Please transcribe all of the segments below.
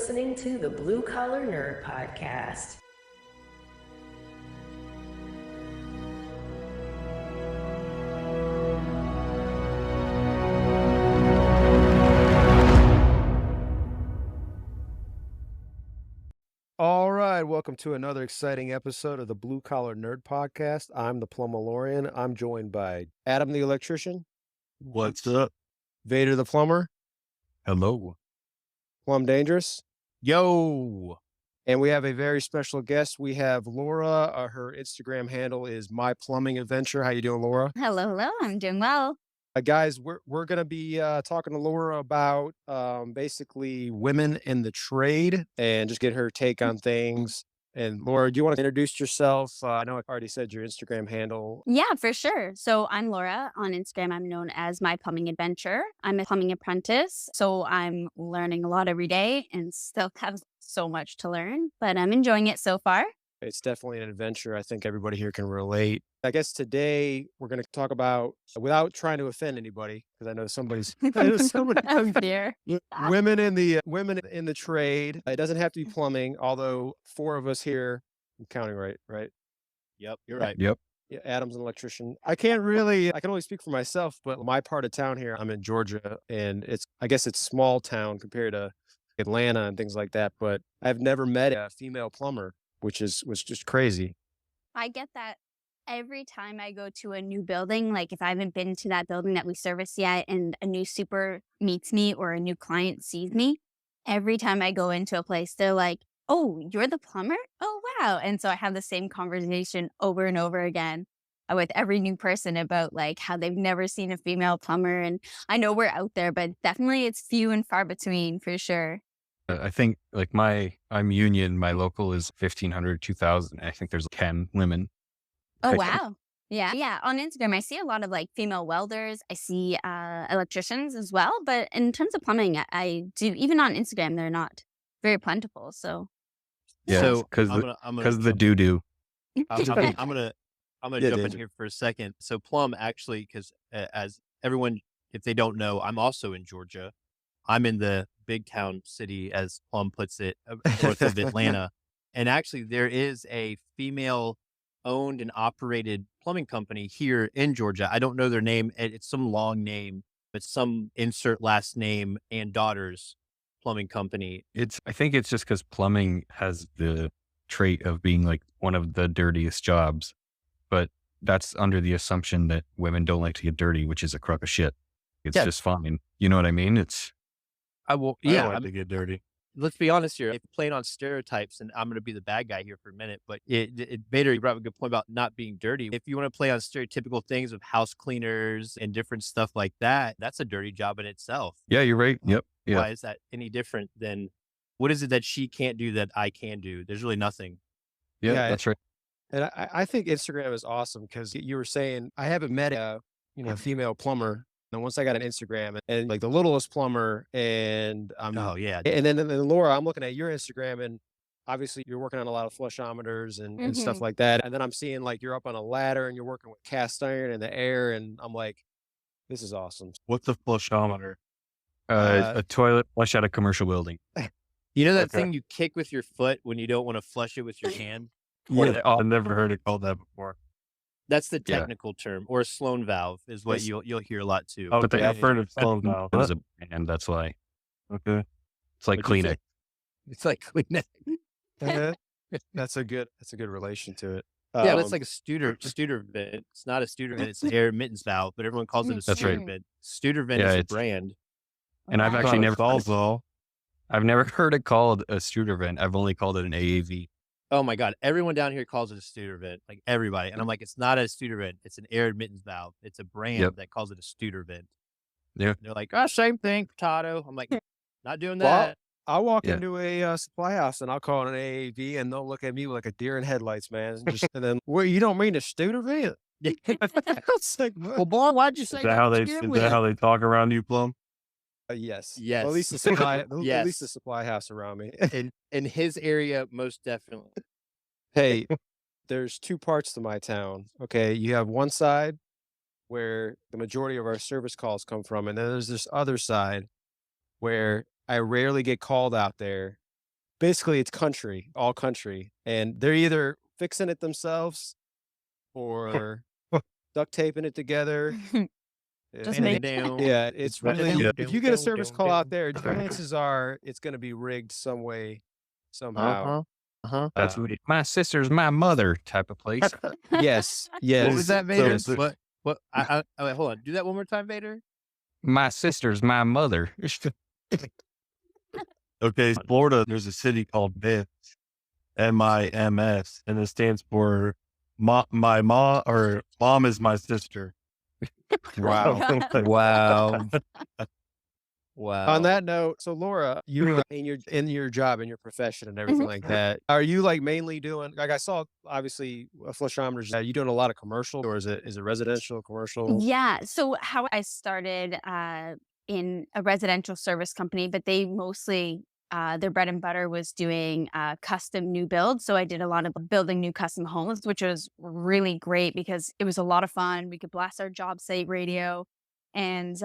listening to the Blue Collar Nerd Podcast. All right, welcome to another exciting episode of the Blue Collar Nerd Podcast. I'm the Plumberlorian. I'm joined by Adam the Electrician. What's up? Vader the Plumber. Hello. Plum Dangerous. Yo. And we have a very special guest. We have Laura. Her Instagram handle is My Plumbing Adventure. How you doing, Laura? Hello. I'm doing well. Guys, we're going to be talking to Laura about basically women in the trade and just get her take on things. And Laura, do you want to introduce yourself? I know I already said your Instagram handle. Yeah, for sure. So I'm Laura. On Instagram, I'm known as My Plumbing Adventure. I'm a plumbing apprentice, so I'm learning a lot every day and still have so much to learn, but I'm enjoying it so far. It's definitely an adventure. I think everybody here can relate. I guess today we're going to talk about, without trying to offend anybody, because I know somebody Oh, dear. women in the trade. It doesn't have to be plumbing, although four of us here, I'm counting right? Yep, you're right. Yeah, Adam's an electrician. I can only speak for myself, but my part of town here, I'm in Georgia, and I guess it's small town compared to Atlanta and things like that, but I've never met a female plumber, which was just crazy. I get that every time I go to a new building, like if I haven't been to that building that we service yet and a new super meets me or a new client sees me, every time I go into a place, they're like, "Oh, you're the plumber? Oh, wow." And so I have the same conversation over and over again with every new person about like how they've never seen a female plumber. And I know we're out there, but definitely it's few and far between for sure. I think like I'm union, my local is 1,500, 2,000. I think there's 10 women. Oh, wow. Yeah. On Instagram, I see a lot of like female welders. I see electricians as well. But in terms of plumbing, I do, even on Instagram, they're not very plentiful. So, Yeah, So because I'm gonna the doo-doo. I'm gonna Yeah, jump in Danger. here for a second. So Plum actually, because as everyone, if they don't know, I'm also in Georgia. I'm in the big town city, as Plum puts it, north of Atlanta. And actually, there is a female owned and operated plumbing company here in Georgia. I don't know their name. It's some long name, but some insert last name and daughters plumbing company. I think it's just because plumbing has the trait of being like one of the dirtiest jobs, but that's under the assumption that women don't like to get dirty, which is a crock of shit. It's Yeah. just fine. You know what I mean? I will. I Yeah. don't like to get dirty. Let's be honest here. If you're playing on stereotypes, and I'm going to be the bad guy here for a minute, but Vader, you brought up a good point about not being dirty. If you want to play on stereotypical things of house cleaners and different stuff like that, that's a dirty job in itself. Yeah, you're right. Yep. Yeah. Why is that any different than what is it that she can't do that I can do? There's really nothing. Yeah, Yeah, that's right. And I think Instagram is awesome because you were saying I haven't met a female plumber. And once I got an Instagram and like the littlest plumber and Oh yeah. and then Laura, I'm looking at your Instagram and obviously you're working on a lot of flushometers and stuff like that. And then I'm seeing like you're up on a ladder and you're working with cast iron in the air and I'm like, this is awesome. What's a flushometer? Uh, A toilet flush out a commercial building. You know that Okay. thing you kick with your foot when you don't want to flush it with your hand? Yeah, I've never heard it called that before. That's the Yeah. technical term. Or a Sloan valve is what Yes. you'll hear a lot too. But Okay. I've heard of slow now. And that's why. Okay. It's like What'd you Kleenex. say? It's like Kleenex. that's a good relation to it. Yeah, that's like a Studer vent. It's not a Studer vent. It's an air admittance valve, but everyone calls it a That's Studer right. vent. Studer vent Yeah, is a it's- brand. And I've Wow. actually never Salzo. I've never heard it called a Studer vent. I've only called it an AAV. Oh my God. Everyone down here calls it a Studer vent. Like everybody. And I'm like, it's not a Studer vent. It's an air admittance valve. It's a brand Yep. that calls it a Studer vent. Yeah. And they're like, oh, same thing, potato. I'm like, not doing Well, that. I'll walk Yeah. into a supply house and I'll call it an AAV and they'll look at me like a deer in headlights, man. And then, well, you don't mean a Studer vent? It's like, what? Well, boy, why'd you say Is that how they talk around you, Plum? Yes. Yes. Well, at least the supply, at least Yes. the supply house around me. In his area, most definitely. Hey, there's two parts to my town. Okay, you have one side where the majority of our service calls come from, and then there's this other side where I rarely get called out there, basically it's country, all country. And they're either fixing it themselves or duct taping it together. Just And make yeah, it's really, Yeah. if you get a service call out there, chances are it's going to be rigged some way, somehow. That's my sister's my mother type of place. Yes, yes. What was that, Vader? So- What? Wait, hold on. Do that one more time, Vader. My sister's my mother. Okay, Florida, there's a city called MIMS, MIMS, and it stands for my mom is my sister. Wow. Wow. Wow. On that note, so Laura, you in your job, in your profession and everything like that, are you like mainly doing, like I saw obviously flushometers, are you doing a lot of commercial or is it residential, commercial? Yeah. So how I started in a residential service company, but they mostly their bread and butter was doing custom new builds. So I did a lot of building new custom homes, which was really great because it was a lot of fun. We could blast our job site radio. And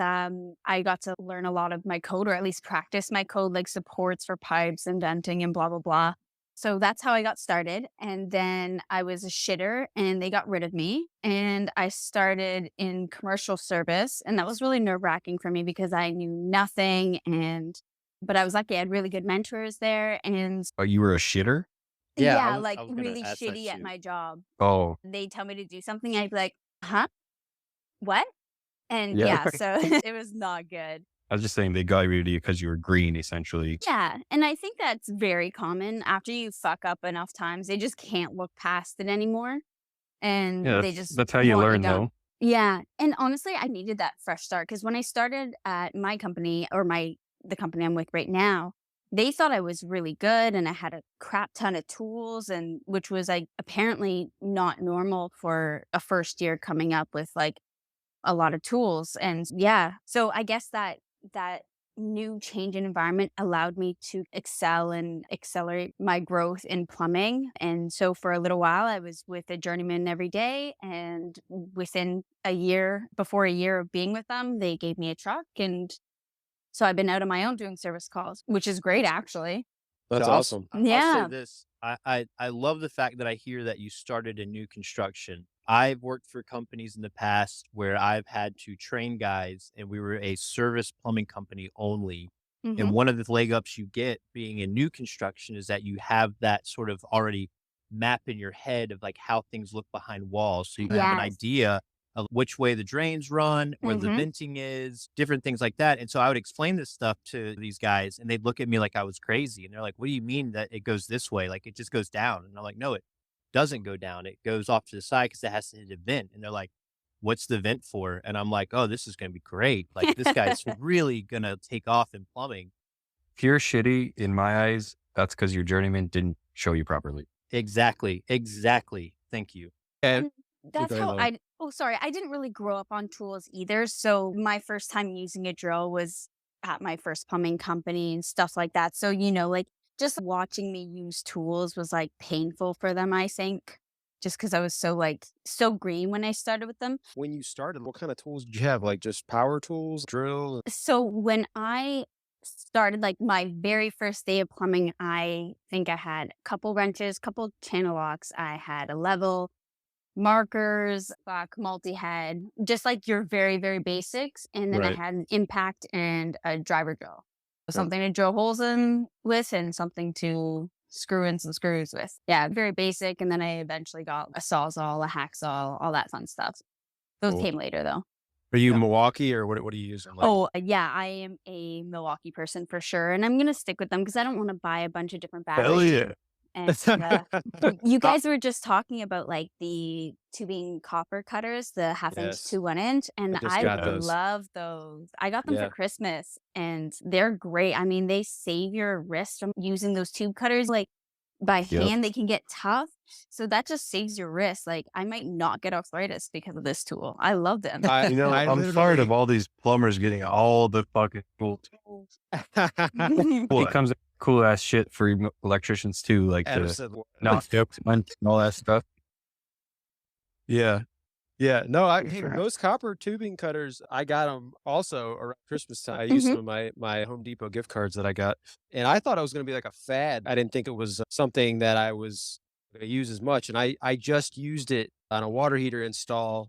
I got to learn a lot of my code, or at least practice my code, like supports for pipes and venting and blah, blah, blah. So that's how I got started. And then I was a shitter and they got rid of me. And I started in commercial service. And that was really nerve wracking for me because I knew nothing. But I was lucky. I had really good mentors there. And Oh, you were a shitter? Yeah, yeah, I like was gonna really ask that shitty at too. my job. Oh, They'd tell me to do something. I'd be like, huh? What? And Yeah. yeah, so it was not good. I was just saying they got rid of you because you were green, essentially. Yeah. And I think that's very common. After you fuck up enough times, they just can't look past it anymore. And Yeah, they just that's how you want learn, gone. though. Yeah. And honestly, I needed that fresh start because when I started at my company or the company I'm with right now, they thought I was really good and I had a crap ton of tools, and which was like apparently not normal for a first year coming up with like a lot of tools. And yeah, so I guess that new change in environment allowed me to excel and accelerate my growth in plumbing. And so for a little while I was with a journeyman every day, and within before a year of being with them, they gave me a truck, and so I've been out on my own doing service calls, which is great actually. That's So awesome. I'll say Yeah. this. I love the fact that I hear that you started in new construction. I've worked for companies in the past where I've had to train guys, and we were a service plumbing company only. And Mhm. one of the leg ups you get being in new construction is that you have that sort of already map in your head of like how things look behind walls. So you have an Yes. idea of which way the drains run, where the Mhm. venting is, different things like that. And so I would explain this stuff to these guys and they'd look at me like I was crazy. And they're like, what do you mean that it goes this way? Like it just goes down. And I'm like, no, it doesn't go down. It goes off to the side because it has to hit a vent. And they're like, what's the vent for? And I'm like, oh, this is going to be great. Like this guy's really going to take off in plumbing. If you're shitty, in my eyes, that's because your journeyman didn't show you properly. Exactly. Thank you. And That's go ahead, how Laura. I didn't really grow up on tools either. So my first time using a drill was at my first plumbing company and stuff like that. So, like just watching me use tools was like painful for them, I think, just because I was so green when I started with them. when you started, what kind of tools did you have? Like just power tools, drill? So when I started, like my very first day of plumbing, I think I had a couple wrenches, couple channel locks. I had a level, markers, multi-head, just like your very, very basics. And then I Right. had an impact and a driver drill. Yeah. Something to drill holes in with and something to screw in some screws with. Yeah, very basic. And then I eventually got a sawzall, a hacksaw, all that fun stuff. Those Cool. came later though. Are you Yeah. Milwaukee or what are you using? Like, Oh, yeah, I am a Milwaukee person for sure. And I'm going to stick with them because I don't want to buy a bunch of different batteries. Hell yeah. And you guys were just talking about like the tubing copper cutters, the half-inch Yes. to 1-inch, and I just I got those. love those. I got them Yeah. for Christmas and they're great. I mean, they save your wrist from using those tube cutters. Like by Yep. hand, they can get tough. So that just saves your wrist. Like I might not get arthritis because of this tool. I love them. You know, I I'm tired of all these plumbers getting all the fucking cool tools. It comes with cool ass shit for electricians too, like the Absolutely. knock ups and all that stuff. Yeah. Yeah, no, hey, those copper tubing cutters, I got them also around Christmas time. I used some of my Home Depot gift cards that I got, and I thought it was gonna be like a fad. I didn't think it was something that I was gonna use as much, and I just used it on a water heater install,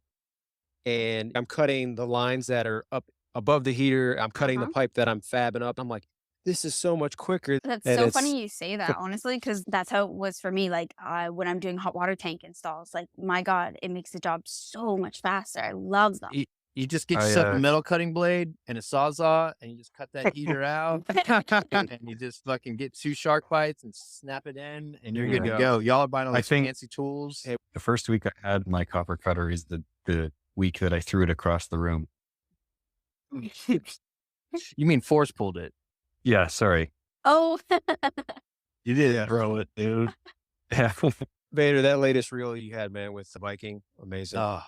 and I'm cutting the lines that are up above the heater. I'm cutting the Uh-huh. pipe that I'm fabbing up. I'm like, "This is so much quicker," That's and so it's funny you say that, honestly, because that's how it was for me. Like, when I'm doing hot water tank installs, like, my God, it makes the job so much faster. I love them. You just get I, yourself a metal cutting blade and a Sawzall, and you just cut that heater out, and you just fucking get 2 shark bites and snap it in, and you're good to Yeah. go. Y'all are buying all I these think- fancy tools. Hey, The first week I had my copper cutter is the week that I threw it across the room. You mean force pulled it? Yeah, sorry. Oh, You didn't throw it, dude. Yeah, Vader, that latest reel you had, man, with the Viking, amazing. Oh,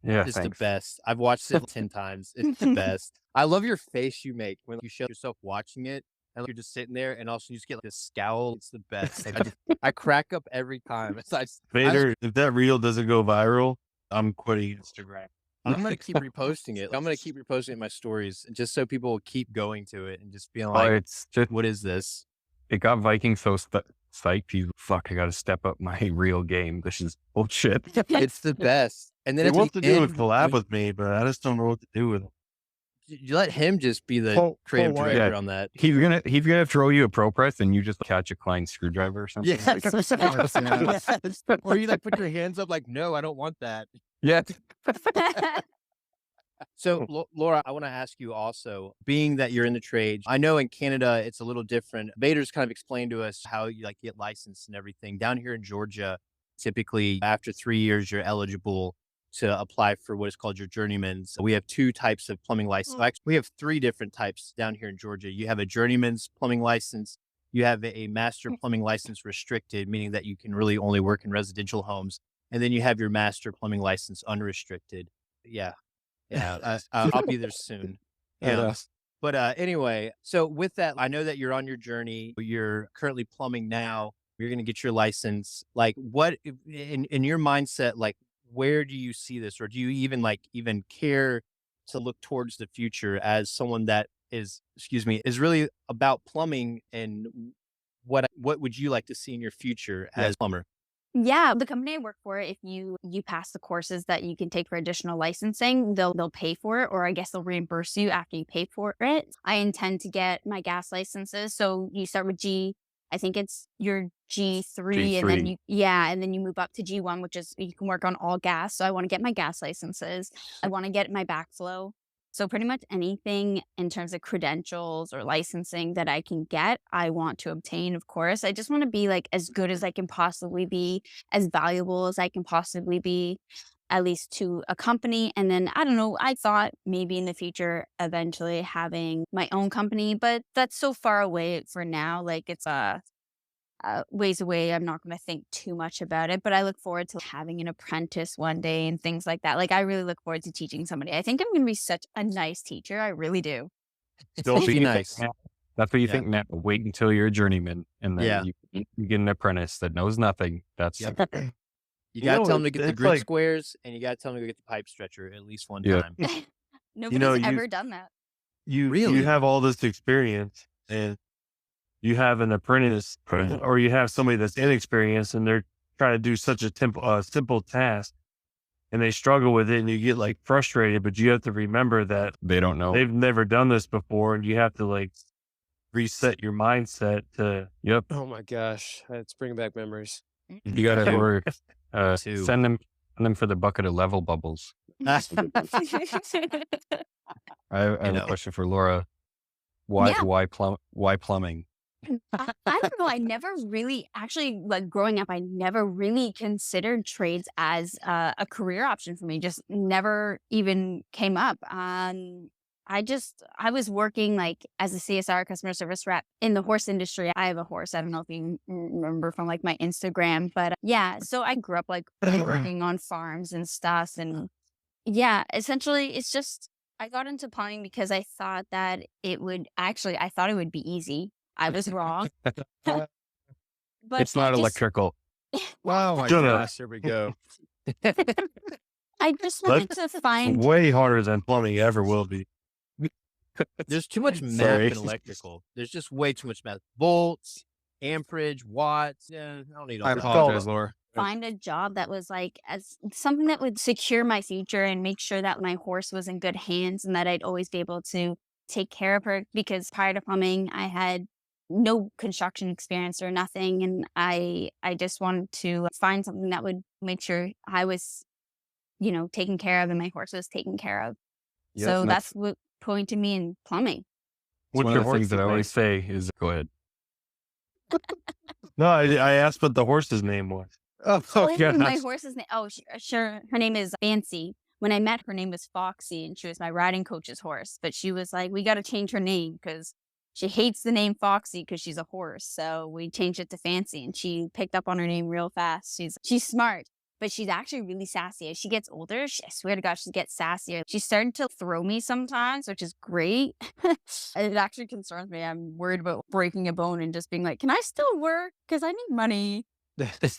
yeah. it's Thanks. the best. I've watched it 10 times. It's the best. I love your face you make when you show yourself watching it, and you're just sitting there, and also you just get like this scowl. It's the best. Like, I crack up every time. It's like Vader, if that reel doesn't go viral, I'm quitting Instagram. I'm gonna keep reposting it. I'm gonna keep reposting it in my stories, just so people will keep going to it and just being Oh, like, it's just "What is this?" it got Viking so psyched. He's fuck. I got to step up my real game. This is bullshit. It's the best. And then They at want the to do a end, collab with me, but I just don't know what to do with it. you let him just be the Full creative wire. director Yeah. on that. He's gonna throw you a pro press and you just catch a Klein screwdriver or something. Or you like put your hands up like, "No, I don't want that." Yeah. So, Laura, I want to ask you also, being that you're in the trade, I know in Canada it's a little different. Vader's kind of explained to us how you like get licensed and everything. Down here in Georgia, typically after 3 years, you're eligible to apply for what is called your journeyman's. We have 2 types of plumbing license. Actually, we have 3 different types down here in Georgia. You have a journeyman's plumbing license. You have a master plumbing license restricted, meaning that you can really only work in residential homes. And then you have your master plumbing license unrestricted. Yeah. Yeah, I'll be there soon. Yeah. But anyway, so with that, I know that you're on your journey. You're currently plumbing now. You're going to get your license. Like, what in your mindset? Like, where do you see this, or do you even care to look towards the future as someone that is really about plumbing, and what would you like to see in your future as a plumber? Yeah, the company I work for, if you pass the courses that you can take for additional licensing, they'll pay for it, or I guess they'll reimburse you after you pay for it. I intend to get my gas licenses. So you start with G, I think it's your G3, and then you move up to G1, which is you can work on all gas. So I want to get my gas licenses. I want to get my backflow. So pretty much anything in terms of credentials or licensing that I can get, I want to obtain, of course. I just want to be like as good as I can possibly be, as valuable as I can possibly be, at least to a company. And then, I don't know, I thought maybe in the future, eventually having my own company, but that's so far away for now. Like it's ways away. I'm not going to think too much about it, but I look forward to having an apprentice one day and things like that. Like I really look forward to teaching somebody. I think I'm going to be such a nice teacher. I really do. Don't Be nice. That's what you Yeah. think now. Wait until you're a journeyman, and then you get an apprentice that knows nothing. That's Yep. You You got to know, tell them to get the it's grid like- squares, and you got to tell them to go get the pipe stretcher at least one Yeah. time. Nobody's know, you- ever done that. Really? You have all this experience, and you have an apprentice, or you have somebody that's inexperienced, and they're trying to do such a simple task, and they struggle with it, and you get like frustrated. But you have to remember that they don't know. they've never done this before, and you have to like reset your mindset to Yep. Oh my gosh, it's bringing back memories. You got to work. Two. Send them for the bucket of level bubbles. I have know. a question for Laura. Why Yeah. why plumbing? I don't know. I never really, actually, like growing up, I never really considered trades as a career option for me. Just never even came up. I was working like as a CSR customer service rep in the horse industry. I have a horse. I don't know if you remember from like my Instagram, but yeah. So I grew up like working on farms and stuff. And yeah, essentially it's just, I got into plumbing because I thought that I thought it would be easy. I was wrong. But It's not I just- electrical. Wow, my Shut up. gosh, here we go. I just wanted to find. Way harder than plumbing ever will be. There's too much math Sorry. in electrical. There's just way too much math. Volts, amperage, watts. Yeah, I don't need all I that. apologize, Laura. Find a job that was like as something that would secure my future and make sure that my horse was in good hands and that I'd always be able to take care of her, because prior to plumbing I had no construction experience or nothing, and I just wanted to find something that would make sure I was, taken care of and my horse was taken care of. Yes, So and that's what pointed me in plumbing. One What's of your the things that I horse's always say is, go ahead. No, I asked what the horse's name was. Oh, Oh, God. my horse's name. Oh, sure. Her name is Fancy. When I met her name was Foxy, and she was my riding coach's horse. But she was like, we got to change her name because she hates the name Foxy because she's a horse. So we changed it to Fancy, and she picked up on her name real fast. She's smart, but she's actually really sassy. As she gets older, I swear to God, she gets sassier. She's starting to throw me sometimes, which is great. It actually concerns me. I'm worried about breaking a bone and just being like, can I still work? Because I need money.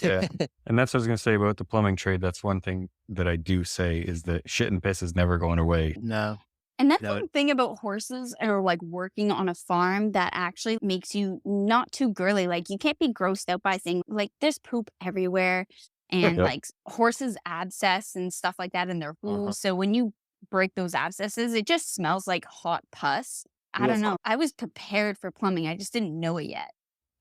Yeah. And that's what I was going to say about the plumbing trade. That's one thing that I do say is that shit and piss is never going away. No. And that's No, one thing about horses or like working on a farm that actually makes you not too girly. Like you can't be grossed out by things like there's poop everywhere and Yep. like horses abscess and stuff like that in their hooves. So when you break those abscesses, it just smells like hot pus. I don't know. I was prepared for plumbing. I just didn't know it yet.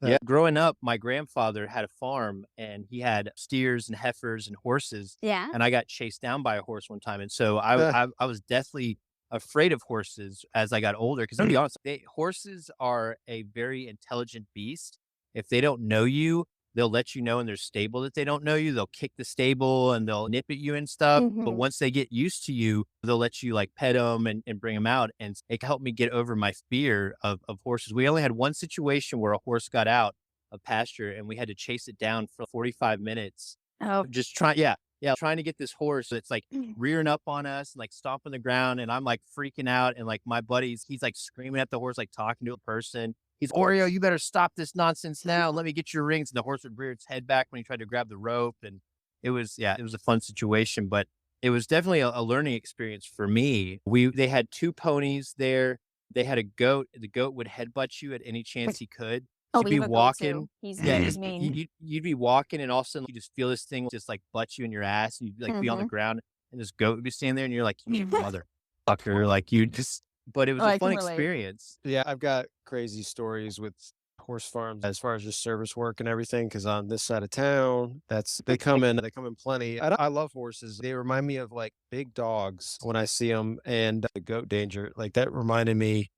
Yeah, growing up, my grandfather had a farm and he had steers and heifers and horses. Yeah. And I got chased down by a horse one time. And so I was deathly afraid of horses as I got older. Because to be honest, horses are a very intelligent beast. If they don't know you, they'll let you know in their stable that they don't know you. They'll kick the stable and they'll nip at you and stuff. But once they get used to you, they'll let you like pet them and bring them out. And it helped me get over my fear of horses. We only had one situation where a horse got out of pasture and we had to chase it down for 45 minutes. Oh, Just trying to get this horse that's like rearing up on us and like stomping the ground. And I'm like freaking out. And like my buddies, he's like screaming at the horse, like talking to a person. He's, Oreo, you better stop this nonsense now. Let me get your rings. And the horse would rear its head back when he tried to grab the rope. And it was a fun situation, but it was definitely a learning experience for me. They had two ponies there. They had a goat. The goat would headbutt you at any chance he could. oh, You'd we be have a goat walking. too. He's mean. You'd be walking and all of a sudden you just feel this thing just like butt you in your ass and you'd like be on the ground and this goat would be standing there and you're like, you motherfucker. Like you just, but it was a fun experience. Yeah, I've got crazy stories with horse farms as far as just service work and everything. Because on this side of town, they come in plenty. I love horses. They remind me of like big dogs when I see them, and the goat danger. Like that reminded me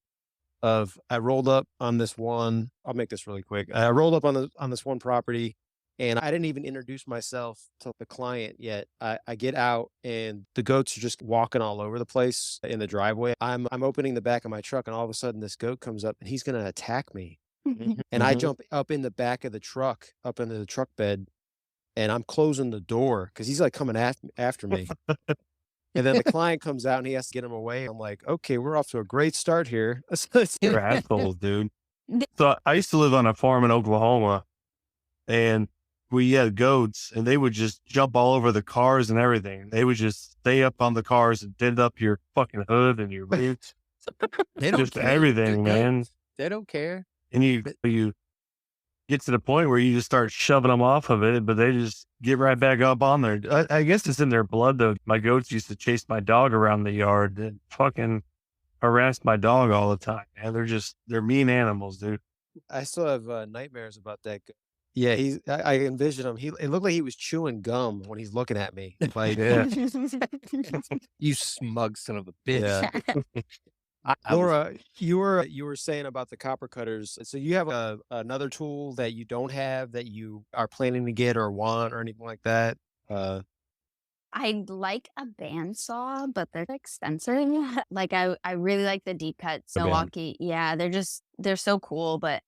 of I rolled up on this one. I'll make this really quick. I rolled up on this one property. And I didn't even introduce myself to the client yet. I get out and the goats are just walking all over the place in the driveway. I'm opening the back of my truck and all of a sudden this goat comes up and he's going to attack me. And I jump up in the back of the truck, up into the truck bed, and I'm closing the door because he's like coming after me. And then the client comes out and he has to get him away. I'm like, okay, we're off to a great start here. You're assholes, dude. So I used to live on a farm in Oklahoma and we had goats and they would just jump all over the cars and everything. They would just stay up on the cars and dent up your fucking hood and your roots. They don't Just care. everything, man. They don't care. And you get to the point where you just start shoving them off of it, but they just get right back up on there. I guess it's in their blood, though. My goats used to chase my dog around the yard and fucking harass my dog all the time. Man, they're mean animals, dude. I still have nightmares about that. Yeah, I envision him. It looked like he was chewing gum when he's looking at me. Like, Yeah. You smug son of a bitch. yeah. I was- Laura, you were saying about the copper cutters. So you have another tool that you don't have that you are planning to get or want or anything like that? I'd like a bandsaw, but they're expensive. Like I really like the deep cut The band. Milwaukee. Yeah, they're so cool, but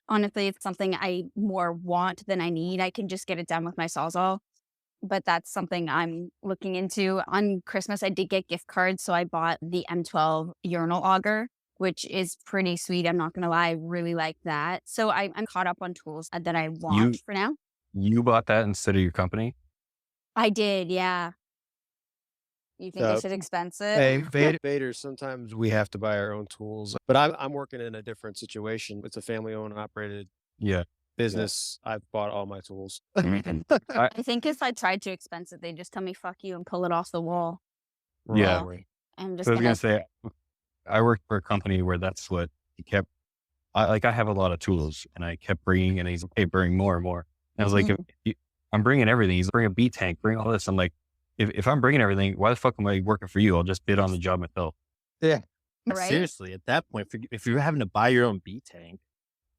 honestly, it's something I more want than I need. I can just get it done with my Sawzall. But that's something I'm looking into. On Christmas, I did get gift cards, so I bought the M12 urinal auger, which is pretty sweet. I'm not going to lie. I really like that. So I'm caught up on tools that I want for now. You bought that instead of your company? I did, yeah. You think I should expense it? Hey, Vader, sometimes we have to buy our own tools, but I'm working in a different situation. It's a family-owned and operated Yeah. business. I've bought all my tools. I think if I tried to expense it, they just tell me "fuck you" and pull it off the wall. Yeah. Probably. I'm just So I was gonna. gonna say, I worked for a company where that's what he kept. I have a lot of tools, and I kept bringing, and he's okay, bring more and more. And I was like, I'm bringing everything. He's bring a B tank, bring all this. I'm like, if I'm bringing everything, why the fuck am I working for you? I'll just bid on the job myself. Yeah. Right? Seriously, at that point, if you're having to buy your own B tank,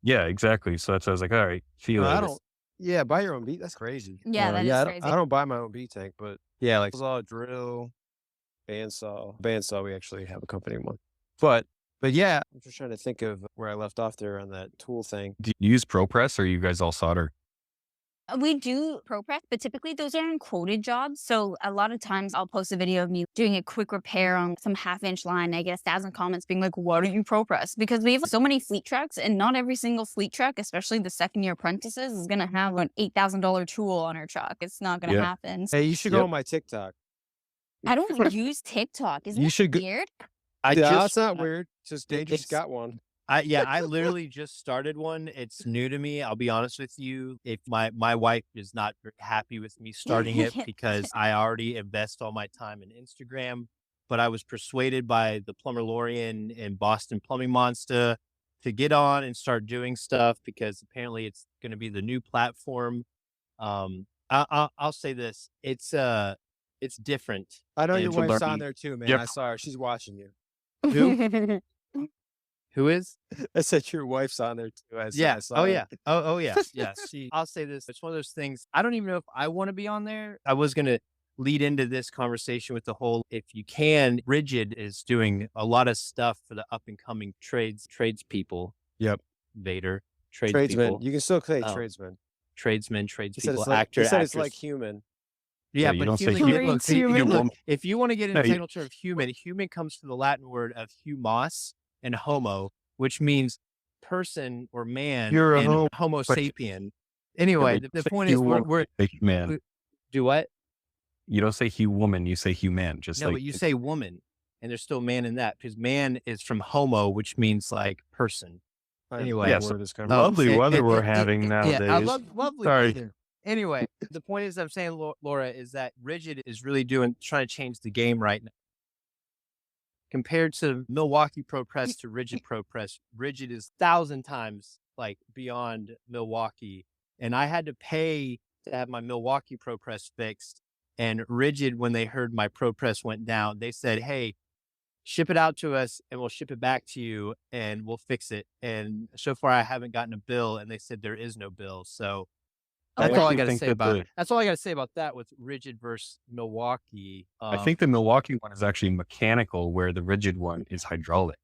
Yeah, exactly. So that's why I was like, all right, feel No, it. I don't. Yeah, buy your own beat. That's crazy. Yeah, that is crazy. I don't buy my own beat tank, but yeah, like saw drill, bandsaw. We actually have a company one, but yeah, I'm just trying to think of where I left off there on that tool thing. Do you use ProPress or you guys all solder? We do ProPress, but typically those are in quoted jobs. So a lot of times I'll post a video of me doing a quick repair on some half-inch line. I get 1,000 comments being like, "Why don't you ProPress?" Because we have so many fleet trucks, and not every single fleet truck, especially the second-year apprentices, is going to have an $8,000 tool on her truck. It's not going to Yeah. happen. Hey, you should go on my TikTok. I don't use TikTok. Isn't You that should go- weird? It's not weird. Just Dangerous it's- got one. I literally just started one. It's new to me. I'll be honest with you. If my wife is not very happy with me starting it because I already invest all my time in Instagram, but I was persuaded by the Plumber Lorian and Boston Plumbing Monster to get on and start doing stuff because apparently it's going to be the new platform. I'll say this. It's different. I know and your to wife's learn- on there too, man. Yep. I saw her. She's watching you. Who? Who is? I said your wife's on there too. I Yeah. saw Oh her. yeah. Oh yeah. Yeah. I'll say this. It's one of those things. I don't even know if I want to be on there. I was gonna lead into this conversation with the whole, if you can, Rigid is doing a lot of stuff for the up and coming tradespeople. Yep. Vader. Tradesman. Tradespeople. You can still say Oh. tresman. Tradesmen, He said tradespeople, it's like, actor, he said it's actress. like human. Yeah, you but don't say human, human. look, Human. look, if you want to get into No, the you- technical term of human comes from the Latin word of humos and homo, which means person or man. You're a and homo. Homo But- sapien. Anyway, but the say point is human, we're say human. we- do what? You don't say woman, you say human. Just No, like but you say woman, and there's still man in that because man is from homo, which means like person. Anyway, Yeah, yeah, so- Lovely weather we're having Yeah, I nowadays. love lovely Sorry. weather. Anyway, the point is, I'm saying, Laura, is that Rigid is really trying to change the game right now. Compared to Milwaukee Pro Press to Rigid Pro Press, Rigid is 1,000 times like beyond Milwaukee. And I had to pay to have my Milwaukee Pro Press fixed. And Rigid, when they heard my Pro Press went down, they said, "Hey, ship it out to us and we'll ship it back to you and we'll fix it." And so far I haven't gotten a bill, and they said there is no bill. So I that's all I actually got to think say that about the- that's all I got to say about that with Rigid versus Milwaukee. I think the Milwaukee one is actually mechanical, where the Rigid one is hydraulic.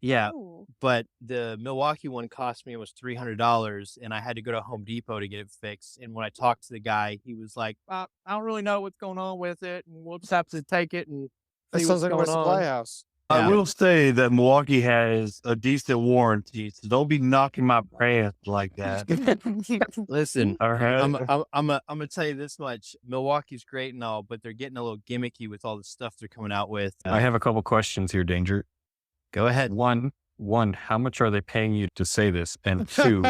yeah, Ooh. but the Milwaukee one cost me almost $300, and I had to go to Home Depot to get it fixed. And when I talked to the guy, he was like, "I don't really know what's going on with it, and we'll just have to take it and That see sounds what's like my going supply on." house. I Yeah. will say that Milwaukee has a decent warranty, so don't be knocking my brand like that. Listen, All right. I'm gonna tell you this much: Milwaukee's great and all, but they're getting a little gimmicky with all the stuff they're coming out with. I have a couple questions here, Danger. Go ahead. One, how much are they paying you to say this? And two,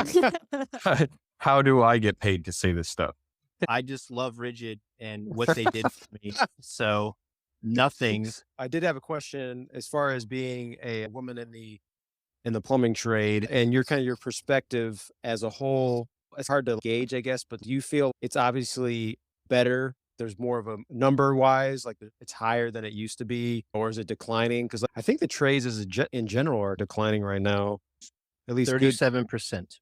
how do I get paid to say this stuff? I just love Rigid and what they did for me. So nothing. I did have a question as far as being a woman in the plumbing trade and your perspective as a whole. It's hard to gauge, I guess, but do you feel it's obviously better? There's more of a number wise, like it's higher than it used to be, or is it declining? Because I think the trades in general are declining right now. At least good. 37%.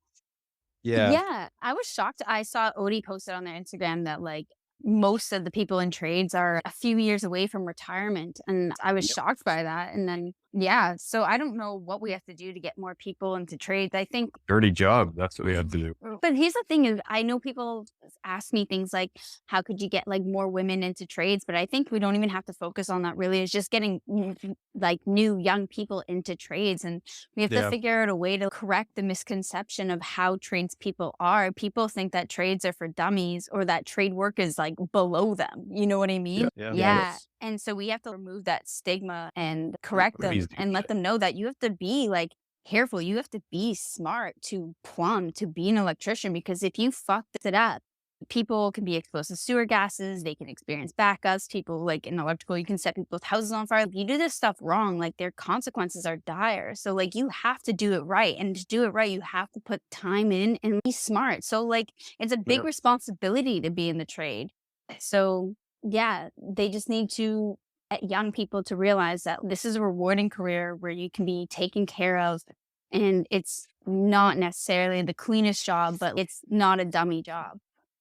Yeah. Yeah, I was shocked. I saw Odie posted on their Instagram that like most of the people in trades are a few years away from retirement. And I was shocked by that. And then, yeah, so I don't know what we have to do to get more people into trades. I think, Dirty job. That's what we have to do. but here's the thing is I know people ask me things like, how could you get like more women into trades? But I think we don't even have to focus on that really. It's just getting like new young people into trades. And we have to Yeah. figure out a way to correct the misconception of how trades people are. People think that trades are for dummies or that trade work is like below them. You know what I mean? Yeah. Yeah. And so we have to remove that stigma and correct them Crazy and let shit. them know that you have to be like careful. You have to be smart to plumb, to be an electrician, because if you fuck it up, people can be exposed to sewer gases. They can experience backups. People like in electrical, you can set people's houses on fire. If you do this stuff wrong, like their consequences are dire. So like you have to do it right. And to do it right, you have to put time in and be smart. So like it's a big Yeah. responsibility to be in the trade. So yeah, they just need to young people to realize that this is a rewarding career where you can be taken care of, and it's not necessarily the cleanest job, but it's not a dummy job.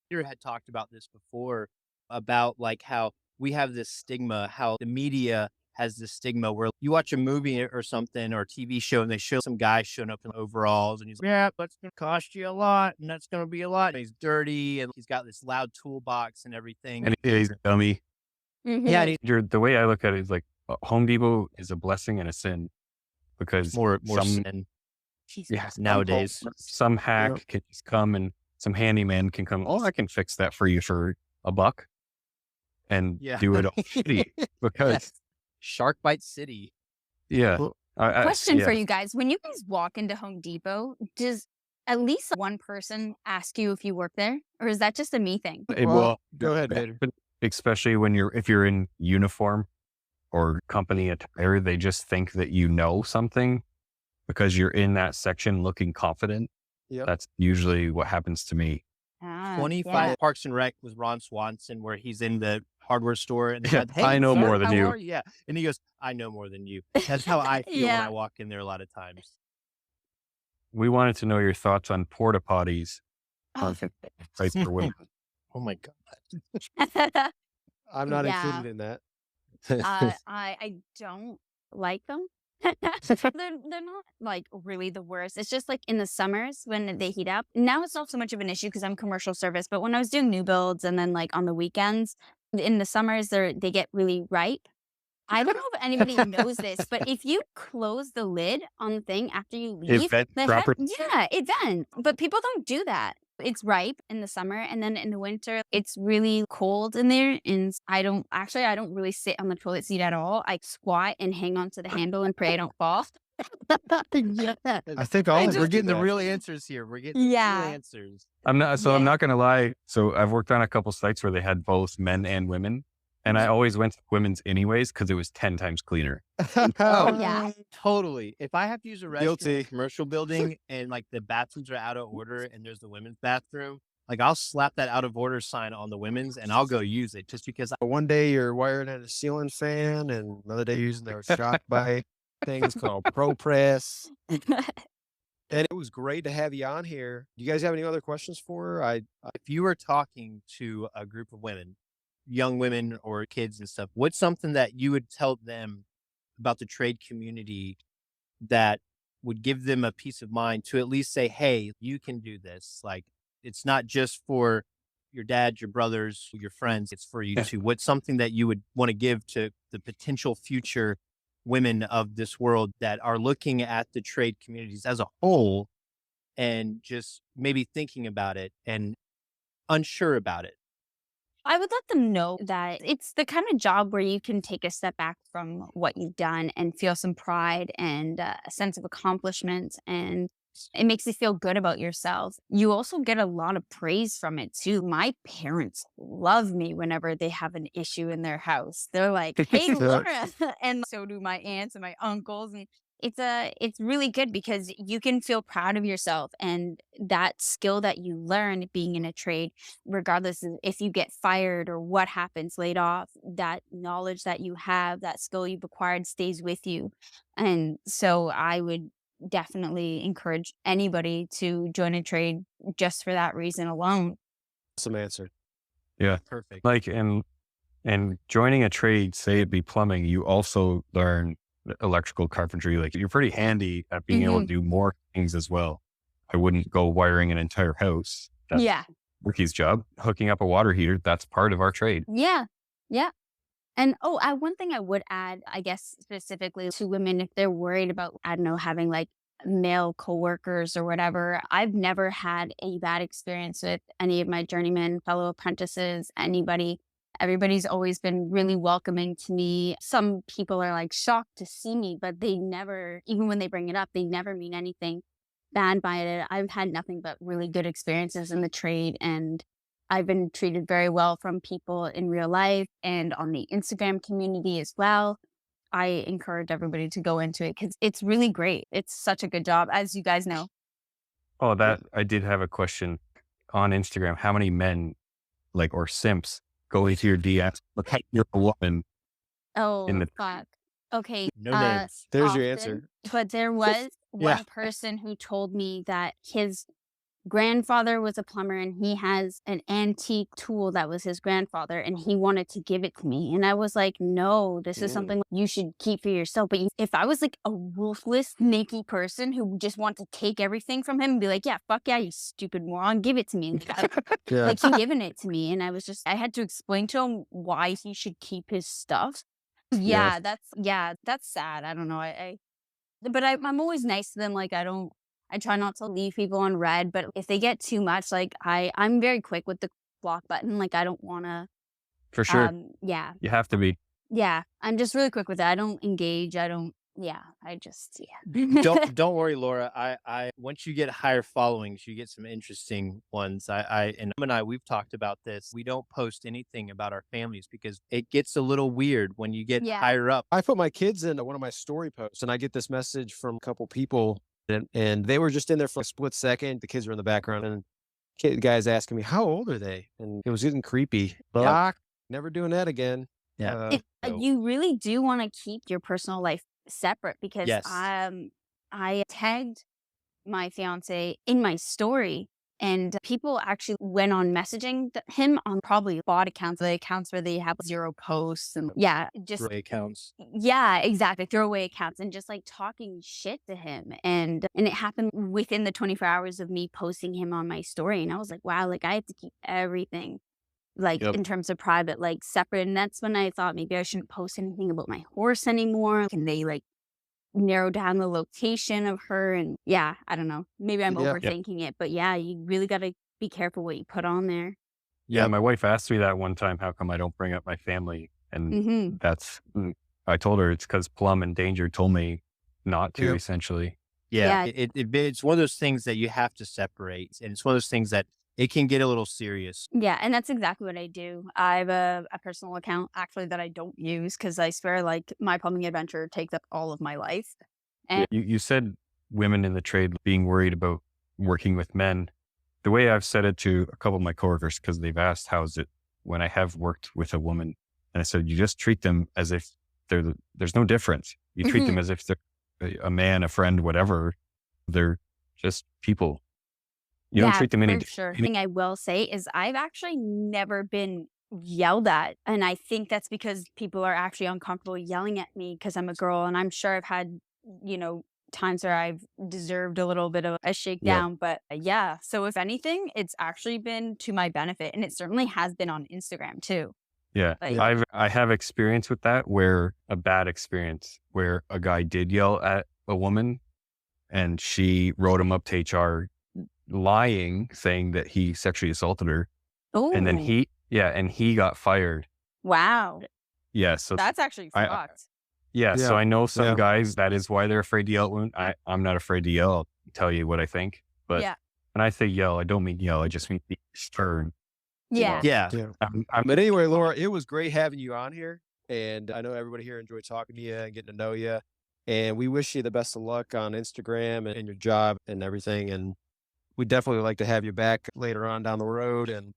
Peter had talked about this before about like how we have this stigma, how the media has this stigma where you watch a movie or something or a TV show and they show some guy showing up in overalls and he's like, yeah, that's going to cost you a lot and that's going to be a lot. And he's dirty and he's got this loud toolbox and everything. And he's a dummy. Yeah, and The way I look at it is like Home Depot is a blessing and a sin because more some sin yeah, nowadays. some hack can just come and some handyman can come. Oh, I can fix that for you for $1 and Yeah. do it all shitty because Yes. Shark Bite City. yeah. Well, Question yeah. for you guys. When you guys walk into Home Depot, does at least one person ask you if you work there? Or is that just a me thing? Well, go ahead, Vader. Especially when if you're in uniform or company attire, they just think that you know something because you're in that section looking confident. Yep. That's usually what happens to me. 25 Parks and Rec with Ron Swanson, where he's in the hardware store and Yeah, I know more than how you. are you?" Yeah, and he goes, "I know more than you." That's how I feel when Yeah. I walk in there a lot of times. We wanted to know your thoughts on porta potties Oh. sites for women. Oh my god! I'm not Yeah. included in that. I don't like them. They're not like really the worst. It's just like in the summers when they heat up. Now it's not so much of an issue because I'm commercial service. But when I was doing new builds and then like on the weekends, in the summers they get really ripe. I don't know if anybody knows this, but if you close the lid on the thing after you leave, Event the property. yeah, it vents. But people don't do that. It's ripe in the summer, and then in the winter, it's really cold in there. And I don't really sit on the toilet seat at all. I squat and hang onto the handle and pray I don't fall. Yeah. I think all I of just- We're us do getting the that. real answers here. We're getting the Yeah. real answers. I'm not Yeah. not gonna lie. So I've worked on a couple sites where they had both men and women. And I always went to women's anyways because it was 10 times cleaner. Oh, yeah. Totally. If I have to use a restroom in Guilty. a commercial building and like the bathrooms are out of order and there's the women's bathroom, like I'll slap that out of order sign on the women's and I'll go use it just because One day you're wiring at a ceiling fan, and another day you're using their shock bite things called Pro Press. And it was great to have you on here. Do you guys have any other questions for her? if you were talking to a group of women, young women or kids and stuff, what's something that you would tell them about the trade community that would give them a peace of mind to at least say, hey, you can do this? Like, it's not just for your dad, your brothers, your friends, it's for you Yeah. too. What's something that you would want to give to the potential future women of this world that are looking at the trade communities as a whole and just maybe thinking about it and unsure about it? I would let them know that it's the kind of job where you can take a step back from what you've done and feel some pride and a sense of accomplishment, and it makes you feel good about yourself. You also get a lot of praise from it too. My parents love me whenever they have an issue in their house. They're like, "Hey, Laura," and so do my aunts and my uncles. And it's really good because you can feel proud of yourself and that skill that you learn being in a trade, regardless of if you get fired or what happens, laid off, that knowledge that you have, that skill you've acquired stays with you. And so I would definitely encourage anybody to join a trade just for that reason alone. Awesome answer. Yeah. Perfect. Like, and joining a trade, say it be plumbing, you also learn electrical carpentry. Like you're pretty handy at being able to do more things as well. I wouldn't go wiring an entire house. That's Yeah. Ricky's job. Hooking up a water heater, that's part of our trade. Yeah. Yeah. And one thing I would add, I guess specifically to women, if they're worried about, I don't know, having like male coworkers or whatever, I've never had a bad experience with any of my journeymen, fellow apprentices, anybody. Everybody's always been really welcoming to me. Some people are like shocked to see me, but they never, even when they bring it up, they never mean anything bad by it. I've had nothing but really good experiences in the trade, and I've been treated very well from people in real life and on the Instagram community as well. I encourage everybody to go into it because it's really great. It's such a good job, as you guys know. Oh, that I did have a question on Instagram. How many men or simps go into your DMs? Look, hey, you're a woman in Oh, the fuck. Okay. No names. There's your Often, answer. but there was Yeah. one person who told me that his grandfather was a plumber and he has an antique tool that was his grandfather and he wanted to give it to me. And I was like, no, this is something you should keep for yourself. But if I was like a ruthless, snaky person who just want to take everything from him and be like, yeah, fuck yeah, you stupid moron, give it to me. Yeah. Like he giving it to me. And I had to explain to him why he should keep his stuff. Yeah. That's sad. I don't know. But I'm always nice to them. Like I try not to leave people on red, but if they get too much, like I'm very quick with the block button. Like I don't want to, for sure. yeah, You have to be. I'm just really quick with it. I don't engage. I just, yeah. Don't worry, Laura. I once you get higher followings, you get some interesting ones. We've talked about this. We don't post anything about our families because it gets a little weird when you get Yeah. higher up. I put my kids in one of my story posts and I get this message from a couple people and they were just in there for a split second. The kids were in the background and the guy's asking me, how old are they? And it was getting creepy. Block, never doing that again. Yeah. You really do want to keep your personal life separate because Yes. I tagged my fiance in my story and people actually went on messaging him on probably bot accounts, the accounts where they have 0 posts and just Throwaway accounts. yeah, exactly, throwaway accounts and just like talking shit to him and it happened within the 24 hours of me posting him on my story and I was like, wow, like I have to keep everything like Yep. in terms of private, like separate. And that's when I thought maybe I shouldn't post anything about my horse anymore. Can they like narrow down the location of her? And yeah, I don't know. Maybe I'm Yeah. overthinking it, but yeah, you really got to be careful what you put on there. Yeah. Yep. My wife asked me that one time, how come I don't bring up my family? And hmm I told her it's because Plum and Danger told me not to, Yep. essentially. Yeah. Yeah. It's one of those things that you have to separate. And it's one of those things that it can get a little serious. Yeah, and that's exactly what I do. I have a personal account actually that I don't use because I swear like my plumbing adventure takes up all of my life. And You said women in the trade being worried about working with men. The way I've said it to a couple of my coworkers, because they've asked, how's it when I have worked with a woman? And I said, you just treat them as if there's no difference. You treat them as if they're a man, a friend, whatever. They're just people. You don't treat them any for sure. Thing I will say is I've actually never been yelled at. And I think that's because people are actually uncomfortable yelling at me because I'm a girl. And I'm sure I've had, times where I've deserved a little bit of a shakedown. But yeah, so if anything, it's actually been to my benefit. And it certainly has been on Instagram too. Yeah. Like- I have experience with that, where a bad experience where a guy did yell at a woman and she wrote him up to HR lying, saying that he sexually assaulted her. Oh, And then he got fired. wow. Yeah. So That's actually I- fucked. yeah. So Yeah. I know some Yeah. guys, that is why they're afraid to yell at women. I'm not afraid to yell. I'll tell you what I think. But Yeah. when I say yell, I don't mean yell. I just mean be stern. Yeah. Yeah. Yeah. I'm But anyway, Laura, it was great having you on here. And I know everybody here enjoyed talking to you and getting to know you. And we wish you the best of luck on Instagram and your job and everything. And we'd definitely like to have you back later on down the road. And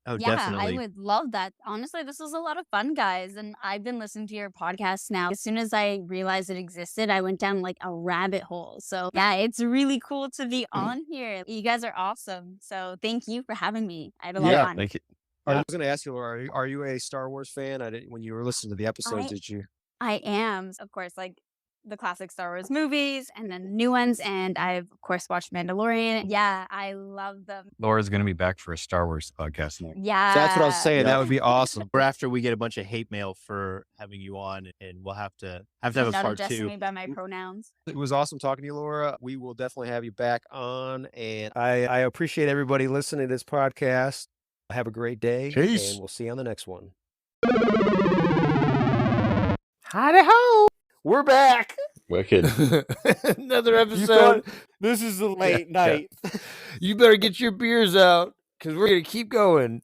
Oh, Yeah, definitely. I would love that. Honestly, this was a lot of fun, guys. And I've been listening to your podcast now. As soon as I realized it existed, I went down like a rabbit hole. So yeah, it's really cool to be on here. You guys are awesome. So thank you for having me. I had a lot of fun. Thank you. I was going to ask you, Laura, are you a Star Wars fan? When you were listening to the episodes, I- did you? I am, of course, like the classic Star Wars movies and then the new ones. And I've, of course, watched Mandalorian. Yeah, I love them. Laura's going to be back for a Star Wars podcast next. Yeah. So that's what I was saying. Yeah. That would be awesome. Or after we get a bunch of hate mail for having you on, and we'll have to have a Not part addressing 2. me by my pronouns. It was awesome talking to you, Laura. We will definitely have you back on. And I appreciate everybody listening to this podcast. Have a great day. Peace. And we'll see you on the next one. Howdy ho! We're back. Wicked. Another You thought episode. This is the late yeah. night. You better get your beers out because we're going to keep going.